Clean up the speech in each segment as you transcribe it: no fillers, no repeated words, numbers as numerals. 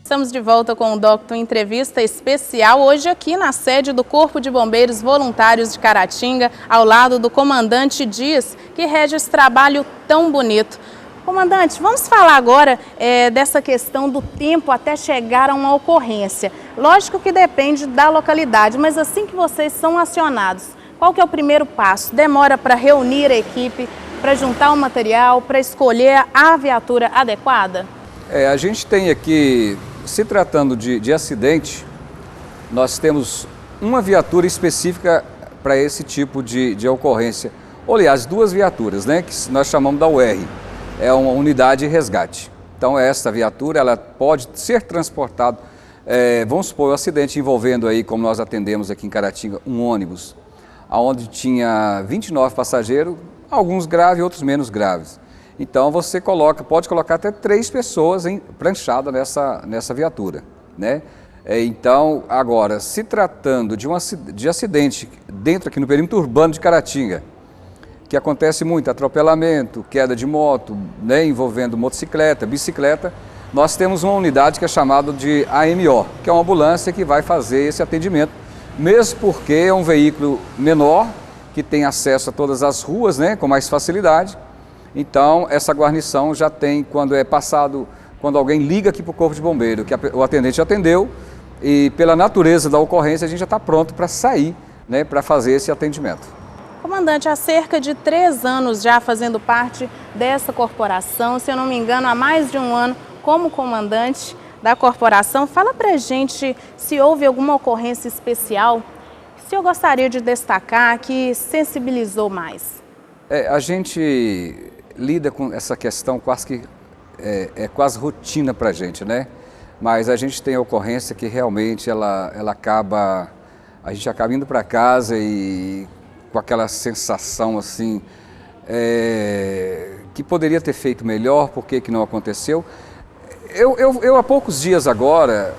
Estamos de volta com o Docto Entrevista Especial, hoje aqui na sede do Corpo de Bombeiros Voluntários de Caratinga, ao lado do comandante Dias, que rege esse trabalho tão bonito. Comandante, vamos falar agora dessa questão do tempo até chegar a uma ocorrência. Lógico que depende da localidade, mas assim que vocês são acionados, qual que é o primeiro passo? Demora para reunir a equipe, para juntar o material, para escolher a viatura adequada? A gente tem aqui, se tratando de acidente, nós temos uma viatura específica para esse tipo de ocorrência. Aliás, duas viaturas, né, que nós chamamos da UR, é uma unidade de resgate. Então essa viatura ela pode ser transportada, vamos supor, um acidente envolvendo aí, como nós atendemos aqui em Caratinga, um ônibus, onde tinha 29 passageiros, alguns graves e outros menos graves. Então você pode colocar até 3 pessoas pranchadas nessa viatura, né? Então, agora, se tratando de acidente dentro aqui no perímetro urbano de Caratinga, que acontece muito, atropelamento, queda de moto, né, envolvendo motocicleta, bicicleta, nós temos uma unidade que é chamada de AMO, que é uma ambulância que vai fazer esse atendimento, mesmo porque é um veículo menor, que tem acesso a todas as ruas, né, com mais facilidade. Então, essa guarnição já tem, quando alguém liga aqui para o Corpo de Bombeiro, que o atendente atendeu, e pela natureza da ocorrência, a gente já está pronto para sair, né, para fazer esse atendimento. Comandante, há cerca de 3 anos já fazendo parte dessa corporação, se eu não me engano, há mais de um ano como comandante da corporação. Fala pra gente se houve alguma ocorrência especial, se eu gostaria de destacar, que sensibilizou mais. A gente lida com essa questão quase que quase rotina para a gente, né? Mas a gente tem a ocorrência que realmente a gente acaba indo para casa e com aquela sensação assim, que poderia ter feito melhor, por que não aconteceu. Eu há poucos dias agora,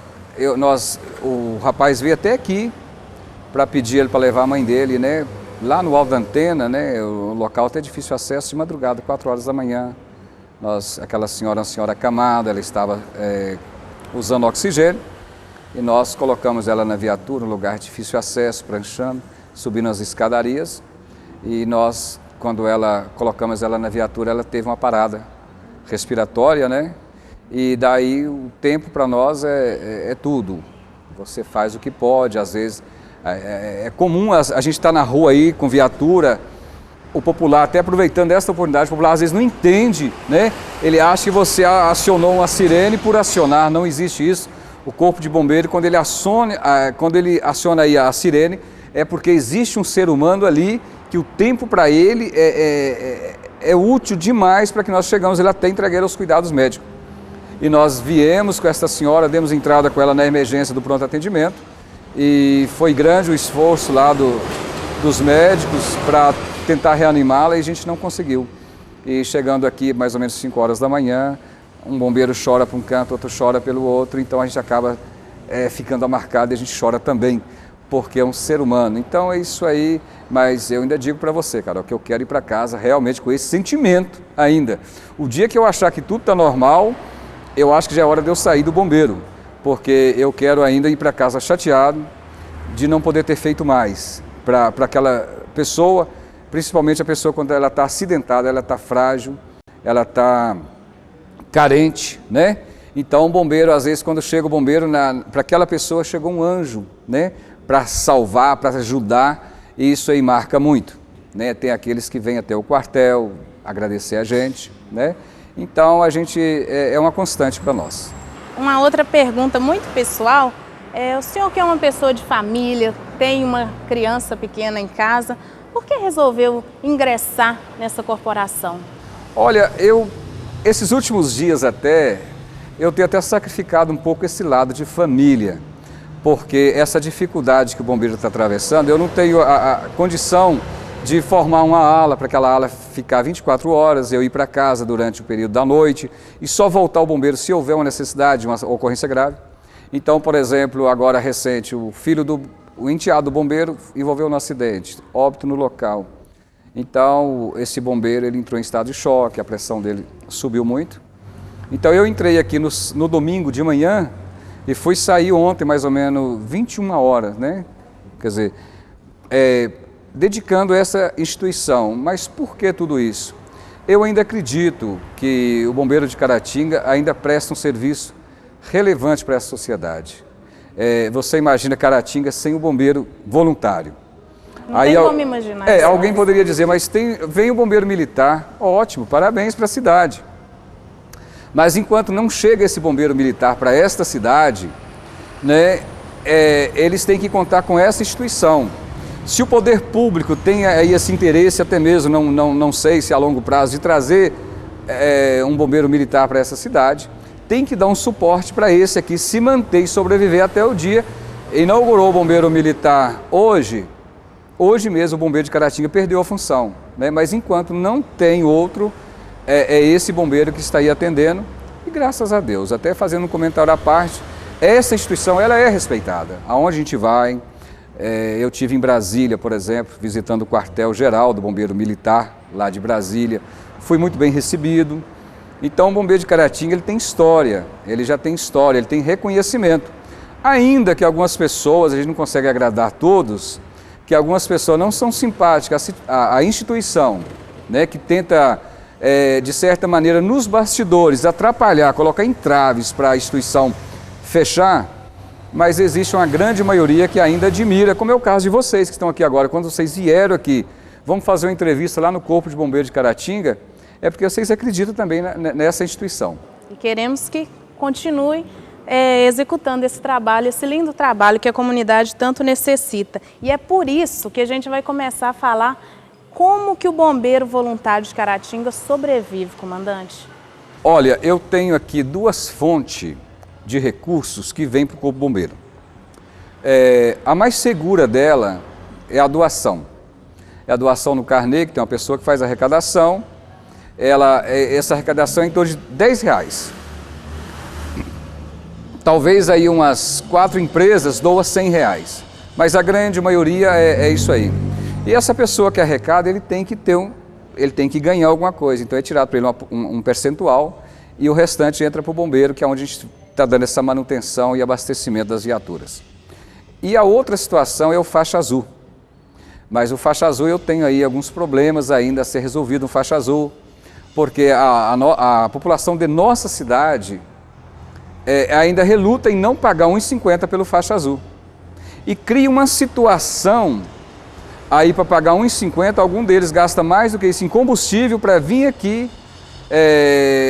o rapaz veio até aqui para pedir ele para levar a mãe dele, né? Lá no alto da antena, né, o local até difícil acesso, de madrugada, 4 horas da manhã. Aquela senhora, uma senhora acamada, ela estava usando oxigênio e nós colocamos ela na viatura, um lugar de difícil acesso, pranchando, subindo as escadarias. E nós, quando colocamos ela na viatura, ela teve uma parada respiratória, né? E daí o tempo para nós é tudo. Você faz o que pode, às vezes. É comum a gente estar na rua aí com viatura, o popular, até aproveitando essa oportunidade, o popular às vezes não entende, né? Ele acha que você acionou uma sirene por acionar, não existe isso. O Corpo de Bombeiro, quando ele aciona aí a sirene, é porque existe um ser humano ali, que o tempo para ele é útil demais para que nós chegamos, ele até entregar aos cuidados médicos. E nós viemos com essa senhora, demos entrada com ela na emergência do pronto atendimento, e foi grande o esforço lá dos médicos para tentar reanimá-la e a gente não conseguiu. E chegando aqui mais ou menos 5 horas da manhã, um bombeiro chora para um canto, outro chora pelo outro, então a gente acaba ficando amarcado e a gente chora também, porque é um ser humano. Então é isso aí, mas eu ainda digo para você, Carol, que eu quero ir para casa realmente com esse sentimento ainda. O dia que eu achar que tudo está normal, eu acho que já é hora de eu sair do bombeiro, porque eu quero ainda ir para casa chateado de não poder ter feito mais para aquela pessoa, principalmente a pessoa quando ela está acidentada, ela está frágil, ela está carente, né? Então o bombeiro, às vezes quando chega o bombeiro, para aquela pessoa chegou um anjo, né? Para salvar, para ajudar, e isso aí marca muito, né? Tem aqueles que vêm até o quartel agradecer a gente, né? Então a gente é uma constante para nós. Uma outra pergunta muito pessoal, o senhor que é uma pessoa de família, tem uma criança pequena em casa, por que resolveu ingressar nessa corporação? Olha, esses últimos dias eu tenho até sacrificado um pouco esse lado de família, porque essa dificuldade que o bombeiro está atravessando, eu não tenho a condição de formar uma ala, para aquela ala ficar 24 horas, eu ir para casa durante o período da noite e só voltar ao bombeiro se houver uma necessidade, uma ocorrência grave. Então, por exemplo, agora recente, o enteado do bombeiro envolveu no acidente, óbito no local. Então, esse bombeiro ele entrou em estado de choque, a pressão dele subiu muito. Então, eu entrei aqui no domingo de manhã e fui sair ontem mais ou menos 21 horas, né? Quer dizer, dedicando essa instituição. Mas por que tudo isso? Eu ainda acredito que o Bombeiro de Caratinga ainda presta um serviço relevante para essa sociedade. Você imagina Caratinga sem o bombeiro voluntário. Não tem como imaginar. Alguém poderia dizer, mas vem o bombeiro militar, ótimo, parabéns para a cidade. Mas enquanto não chega esse bombeiro militar para esta cidade, né, eles têm que contar com essa instituição. Se o poder público tem aí esse interesse, até mesmo, não sei se a longo prazo, de trazer um bombeiro militar para essa cidade, tem que dar um suporte para esse aqui se manter e sobreviver até o dia. Inaugurou o bombeiro militar hoje mesmo o bombeiro de Caratinga perdeu a função, né? Mas enquanto não tem outro, é esse bombeiro que está aí atendendo, e graças a Deus, até fazendo um comentário à parte, essa instituição ela é respeitada. Aonde a gente vai, eu tive em Brasília, por exemplo, visitando o quartel-geral do Bombeiro Militar, lá de Brasília, fui muito bem recebido. Então o Bombeiro de Caratinga ele tem história, ele já tem história, ele tem reconhecimento. Ainda que algumas pessoas, a gente não consegue agradar todos, que algumas pessoas não são simpáticas à instituição, né, que tenta, de certa maneira, nos bastidores, atrapalhar, colocar entraves para a instituição fechar, mas existe uma grande maioria que ainda admira, como é o caso de vocês que estão aqui agora. Quando vocês vieram aqui, vamos fazer uma entrevista lá no Corpo de Bombeiros de Caratinga, é porque vocês acreditam também nessa instituição. E queremos que continue executando esse trabalho, esse lindo trabalho que a comunidade tanto necessita. E é por isso que a gente vai começar a falar como que o bombeiro voluntário de Caratinga sobrevive, comandante. Olha, eu tenho aqui duas fontes de recursos que vêm para o Corpo Bombeiro. A mais segura dela é a doação. É a doação no carnê, que tem uma pessoa que faz a arrecadação. Essa arrecadação é em torno de R$10. Talvez aí umas 4 empresas doam R$100, mas a grande maioria é isso aí. E essa pessoa que arrecada, ele tem que ganhar alguma coisa, então é tirado para ele um percentual e o restante entra para o bombeiro, que é onde a gente está dando essa manutenção e abastecimento das viaturas. E a outra situação é o faixa azul. Mas o faixa azul eu tenho aí alguns problemas ainda a ser resolvido no faixa azul, porque a população de nossa cidade ainda reluta em não pagar R$1,50 pelo faixa azul. E cria uma situação aí para pagar R$1,50, algum deles gasta mais do que isso em combustível para vir aqui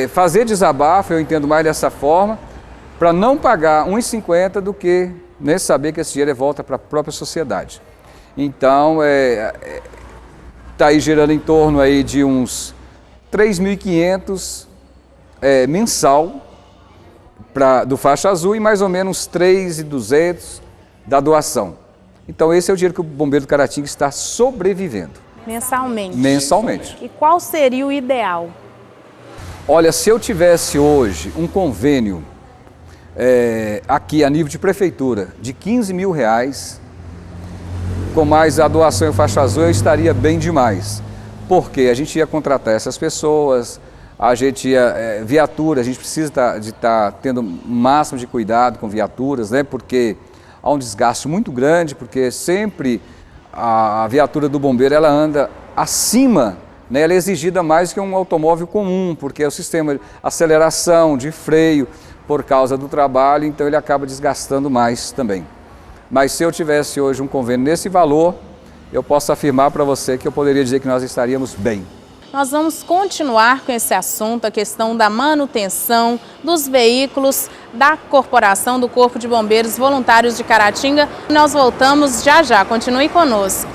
fazer desabafo, eu entendo mais dessa forma, para não pagar R$1,50 do que saber que esse dinheiro volta para a própria sociedade. Então, está aí gerando em torno aí de uns 3.500 mensal do faixa azul e mais ou menos 3.200 da doação. Então esse é o dinheiro que o Bombeiro do Caratinga está sobrevivendo. Mensalmente? Mensalmente. E qual seria o ideal? Olha, se eu tivesse hoje um convênio aqui a nível de prefeitura de R$15.000, com mais a doação e o faixa azul, eu estaria bem demais. Porque a gente ia contratar essas pessoas, a gente ia, viatura, a gente precisa de estar tendo o máximo de cuidado com viaturas, né? Porque há um desgaste muito grande, porque sempre a viatura do bombeiro ela anda acima, né? Ela é exigida mais que um automóvel comum, porque é o sistema de aceleração, de freio, por causa do trabalho, então ele acaba desgastando mais também. Mas se eu tivesse hoje um convênio nesse valor, eu posso afirmar para você que eu poderia dizer que nós estaríamos bem. Nós vamos continuar com esse assunto, a questão da manutenção dos veículos da Corporação do Corpo de Bombeiros Voluntários de Caratinga. Nós voltamos já já, continue conosco.